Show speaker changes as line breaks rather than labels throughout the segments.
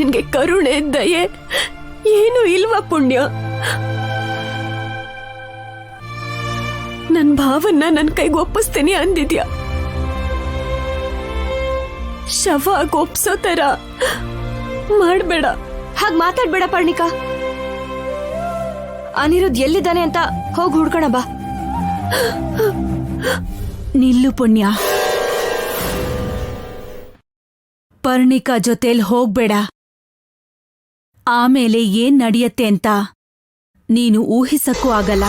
ನಿನ್ಗೆ ಕರುಣೆ ದಯೆ ಏನು ಇಲ್ವಾ ಪುಣ್ಯ? ನನ್ ಭಾವನ್ನ ನನ್ ಕೈಗೆ ಒಪ್ಪಿಸ್ತೀನಿ ಅಂದಿದ್ಯಾ, ಶವ ಒಪ್ಸೋ ತರ ಮಾಡ್ಬೇಡ.
ಹಾಗ್ ಮಾತಾಡ್ಬೇಡ ಪರ್ಣಿಕಾ. ಅನಿರುದ್ಧ್ ಎಲ್ಲಿದ್ದಾನೆ ಅಂತ ಹೋಗಿ ಹುಡ್ಕೋಣ ಬಾ.
ನಿಲ್ಲು ಪುಣ್ಯ, ಪರ್ಣಿಕಾ ಜೊತೆಲ್ ಹೋಗ್ಬೇಡ. ಆಮೇಲೆ ಏನ್ ನಡೆಯತ್ತೆ ಅಂತ ನೀನು ಊಹಿಸಕ್ಕೂ ಆಗಲ್ಲ.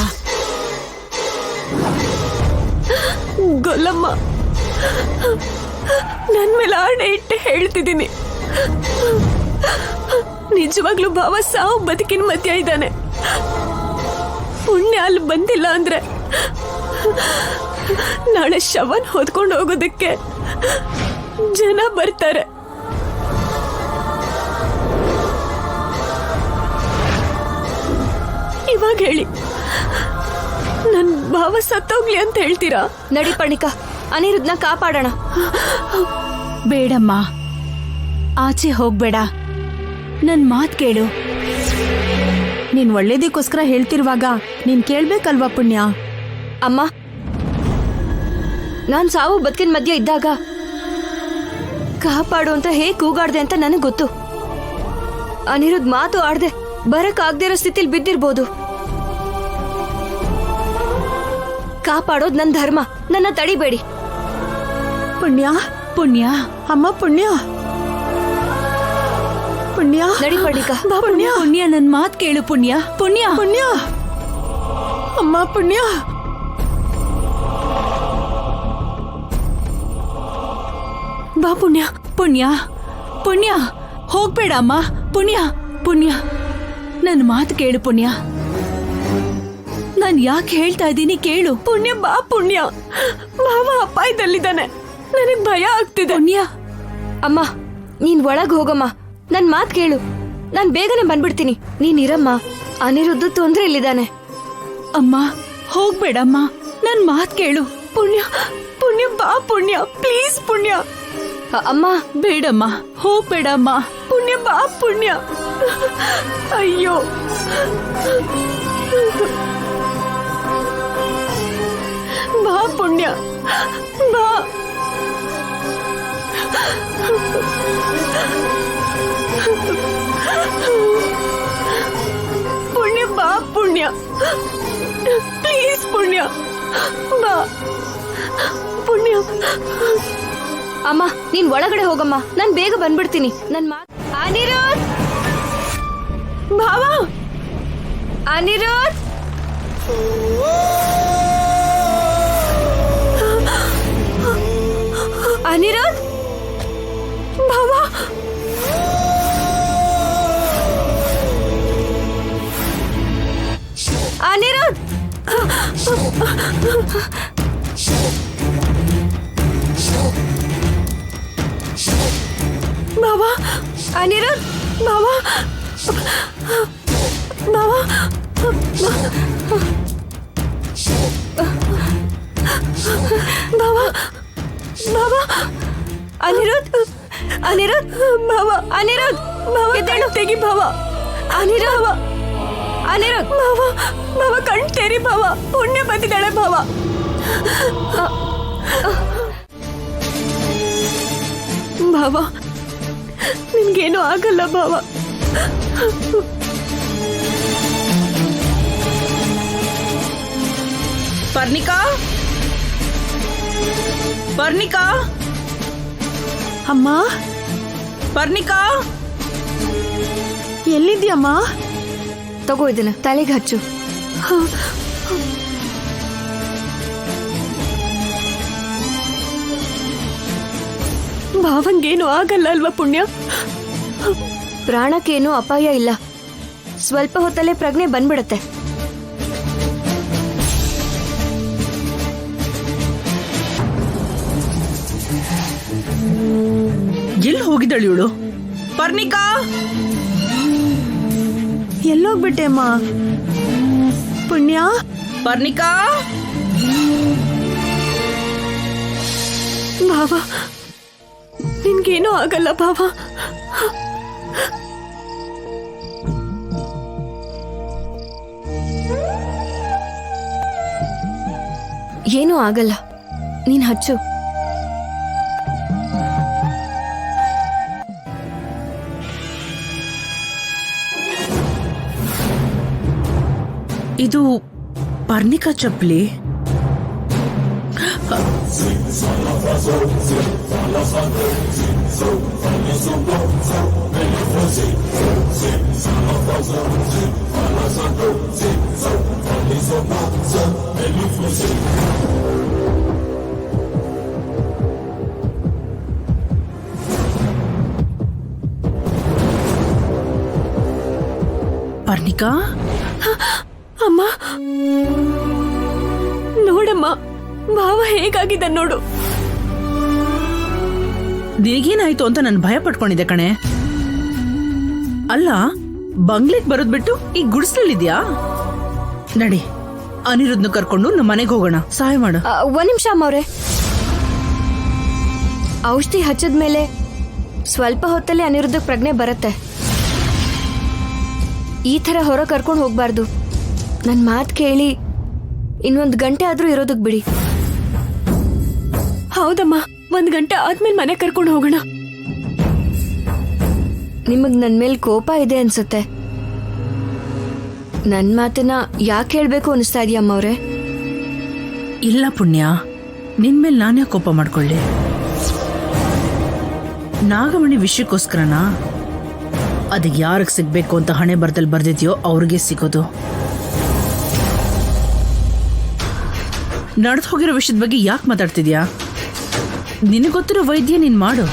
ಗೊಲ್ಲಮ್ಮ, ನನ್ ಮೇಲೆ ಆಣೆ ಇಟ್ಟು ಹೇಳ್ತಿದ್ದೀನಿ, ನಿಜವಾಗ್ಲೂ ಭಾವ ಸಾವು ಬದುಕಿನ ಮಧ್ಯ ಇದ್ದಾನೆ. ಪುಣ್ಯ ಅಲ್ಲಿ ಬಂದಿಲ್ಲ ಅಂದ್ರೆ ನಾಳೆ ಶವನ್ ಹೊದ್ಕೊಂಡು ಹೋಗೋದಕ್ಕೆ ಜನ ಬರ್ತಾರೆ. ಇವಾಗ ಹೇಳಿ, ನನ್ ಭಾವ ಸತ್ತೋಗ್ಲಿ ಅಂತ ಹೇಳ್ತೀರಾ?
ನಡಿ ಪರ್ಣಿಕಾ, ಅನಿರುದ್ಧನ ಕಾಪಾಡೋಣ.
ಬೇಡಮ್ಮ, ಆಚೆ ಹೋಗ್ಬೇಡ, ನನ್ ಮಾತ್ ಕೇಳು.
ನೀನ್ ಒಳ್ಳೇದಕ್ಕೋಸ್ಕರ ಹೇಳ್ತಿರುವಾಗ ನೀನ್ ಕೇಳ್ಬೇಕಲ್ವಾ ಪುಣ್ಯ?
ಅಮ್ಮ, ನಾನ್ ಸಾವು ಬದುಕಿನ ಮಧ್ಯ ಇದ್ದಾಗ ಕಾಪಾಡು ಅಂತ ಹೇಗ್ ಕೂಗಾಡ್ದೆ ಅಂತ ನನಗ್ ಗೊತ್ತು. ಅನಿರುದ್ಧ್ ಮಾತು ಆಡ್ದೆ ಬರಕ್ ಆಗದೆ ಇರೋ ಸ್ಥಿತಿಲಿ ಬಿದ್ದಿರ್ಬೋದು. ಕಾಪಾಡೋದ್ ನನ್ ಧರ್ಮ, ನನ್ನ ತಡಿಬೇಡಿ.
ಪುಣ್ಯ
ಪುಣ್ಯ,
ಅಮ್ಮ ಪುಣ್ಯ ಪುಣ್ಯ,
ನಡಿ ಪರ್ಣಿಕಾ.
ಪುಣ್ಯ ಪುಣ್ಯ, ನನ್ ಮಾತ್ ಕೇಳು ಪುಣ್ಯ. ಪುಣ್ಯ
ಪುಣ್ಯ, ಅಮ್ಮ ಪುಣ್ಯ.
ಬಾ ಪುಣ್ಯ. ಪುಣ್ಯ ಪುಣ್ಯ, ಹೋಗ್ಬೇಡ ಅಮ್ಮ. ಪುಣ್ಯ ಪುಣ್ಯ, ನನ್ ಮಾತು ಕೇಳು ಪುಣ್ಯ. ನಾನ್ ಯಾಕೆ ಹೇಳ್ತಾ ಇದ್ದೀನಿ ಕೇಳು.
ಪುಣ್ಯ ಬಾ ಪುಣ್ಯ, ಭಾವ ಅಪಾಯದಲ್ಲಿದ್ದಾನೆ, ನನಗ್ ಭಯ ಆಗ್ತಿದೆ.
ಪುಣ್ಯ,
ಅಮ್ಮ ನೀನ್ ಒಳಗ್ ಹೋಗಮ್ಮ, ನನ್ ಮಾತ್ ಕೇಳು. ನಾನ್ ಬೇಗನೆ ಬಂದ್ಬಿಡ್ತೀನಿ, ನೀನ್ ಇರಮ್ಮ. ಅನಿರುದ್ಧ ತೊಂದ್ರೆಯಲ್ಲಿದ್ದಾನೆ.
ಅಮ್ಮ ಹೋಗ್ಬೇಡಮ್ಮ, ನನ್ ಮಾತ್ ಕೇಳು.
ಪುಣ್ಯ ಪುಣ್ಯ ಬಾ ಪುಣ್ಯ, ಪ್ಲೀಸ್ ಪುಣ್ಯ.
ಅಮ್ಮ
ಬೇಡಮ್ಮ, ಹೋಗ್ಬೇಡಮ್ಮ.
ಪುಣ್ಯ ಬಾ ಪುಣ್ಯ. ಅಯ್ಯೋ, ಬಾ ಪುಣ್ಯ ಬಾ. ಪುಣ್ಯ ಬಾ ಪುಣ್ಯ, ಪ್ಲೀಸ್ ಪುಣ್ಯ ಬಾ. ಪುಣ್ಯ.
ಅಮ್ಮ ನೀನ್ ಒಳಗಡೆ ಹೋಗಮ್ಮ, ನಾನ್ ಬೇಗ ಬಂದ್ಬಿಡ್ತೀನಿ. ನನ್ ಮಾತ್. ಅನಿರುದ್ಧ್,
ಭಾವ,
ಅನಿರುದ್ಧ್. ಅನಿರುದ್ಧ್,
ಭಾವ,
ಅನಿರುದ್ಧ್.
ಭಾವ,
ಅನಿರುದ್ಧ್,
ಭಾವ, ಭಾವ, ಭಾವ, ಭಾವ.
ಅನಿರುದ್ಧ್, ಅನಿರುದ್ಧ್,
ಭಾವ,
ಅನಿರುದ್ಧ್,
ಭಾವ
ಎದ್ದೇಳು.
ತೆಗಿ ಭಾವ.
ಅನಿರುದ್ಧ್, ಅನಿರುದ್ಧ್.
ಭಾವ, ಭಾವ ಕಣ್ ತೆರಿ ಭಾವ, ಪುಣ್ಯ ಬಂದಿದ್ದಾಳೆ ಭಾವ. ಭಾವ, ನಿನ್ಗೇನು ಆಗಲ್ಲ ಭಾವ.
ಪರ್ಣಿಕಾ, ಪರ್ಣಿಕಾ,
ಅಮ್ಮ
ಪರ್ಣಿಕಾ,
ಎಲ್ಲಿದ್ಯಮ್ಮ?
ತಗೋ ಇದನ್ನ ತಲೆಗೆ ಹಚ್ಚು.
ಭಾವಂಗೇನು ಆಗಲ್ಲ ಅಲ್ವಾ ಪುಣ್ಯ?
ಪ್ರಾಣಕ್ಕೇನು ಅಪಾಯ ಇಲ್ಲ, ಸ್ವಲ್ಪ ಹೊತ್ತಲ್ಲೇ ಪ್ರಜ್ಞೆ ಬಂದ್ಬಿಡತ್ತೆ.
ಎಲ್ಲಿ ಹೋಗಿದ್ದಳು ಇವಳು? ಪರ್ಣಿಕಾ,
ಎಲ್ಲೋಗ್ಬಿಟ್ಟೆ ಅಮ್ಮ? ಪುಣ್ಯ,
ಪರ್ಣಿಕಾ,
ಭಾವ ನಿನ್ಗೇನೂ ಆಗಲ್ಲ ಭಾವ.
ಏನೂ ಆಗಲ್ಲ, ನೀನ್ ಹಚ್ಚು.
ಇದು ಪರ್ಣಿಕಾ ಚಪ್ಪಲಿ. ಪರ್ಣಿಕಾ,
ಅಮ್ಮ ನೋಡಮ್ಮ, ಭಾವ ಹೇಗಾಗಿದ್ದ ನೋಡು.
ನಿನಗೇನಾಯ್ತು ಅಂತ ನಾನು ಭಯ ಪಟ್ಕೊಂಡಿದ್ದೆ ಕಣೆ. ಅಲ್ಲ, ಬಂಗ್ಲೆಗ್ ಬರೋದ್ ಬಿಟ್ಟು ಈ ಗುಡಿಸ್ಲಿದ್ಯಾ? ನಡಿ, ಅನಿರುದ್ಧನ ಕರ್ಕೊಂಡು ನಮ್ಮ ಮನೆಗೆ ಹೋಗೋಣ. ಸಹಾಯ ಮಾಡು.
ಒಂದ್ ನಿಮಿಷ ಅಮ್ಮವ್ರೆ. ಔಷಧಿ ಹಚ್ಚದ್ಮೇಲೆ ಸ್ವಲ್ಪ ಹೊತ್ತಲ್ಲಿ ಅನಿರುದ್ಧಕ್ಕೆ ಪ್ರಜ್ಞೆ ಬರುತ್ತೆ. ಈ ತರ ಹೊರ ಕರ್ಕೊಂಡು ಹೋಗ್ಬಾರ್ದು. ನನ್ ಮಾತ್ ಕೇಳಿ ಇನ್ನೊಂದು ಗಂಟೆ ಆದ್ರೂ ಇರೋದಕ್ ಬಿಡಿ.
ಹೌದಮ್ಮ, 1 ಗಂಟೆ ಆದ್ಮೇಲೆ ಮನೆ ಕರ್ಕೊಂಡು ಹೋಗೋಣ.
ನಿಮಗ್ ನನ್ ಮೇಲ್ ಕೋಪ ಇದೆ ಅನ್ಸುತ್ತೆ. ನನ್ ಮಾತನ್ನ ಯಾಕೆ ಹೇಳ್ಬೇಕು ಅನಿಸ್ತಾ ಇದೆಯಾ ಅಮ್ಮವ್ರೆ?
ಇಲ್ಲ ಪುಣ್ಯ, ನಿನ್ ಮೇಲೆ ನಾನೇ ಕೋಪ ಮಾಡ್ಕೊಳ್ಳಿ. ನಾಗಮಣಿ ವಿಷಯಕ್ಕೋಸ್ಕರನಾ? ಅದು ಯಾರಿಗೆ ಸಿಗ್ಬೇಕು ಅಂತ ಹಣೆ ಬರ್ದಲ್ಲಿ ಬರ್ದಿದ್ಯೋ ಅವ್ರಿಗೆ ಸಿಗೋದು. ನಡೆದು ಹೋಗಿರೋ ವಿಷಯದ ಬಗ್ಗೆ ಯಾಕೆ ಮಾತಾಡ್ತಿದ್ಯಾ? ನಿನಗೊತ್ತಿರೋ ವೈದ್ಯ ನೀನ್ ಮಾಡು.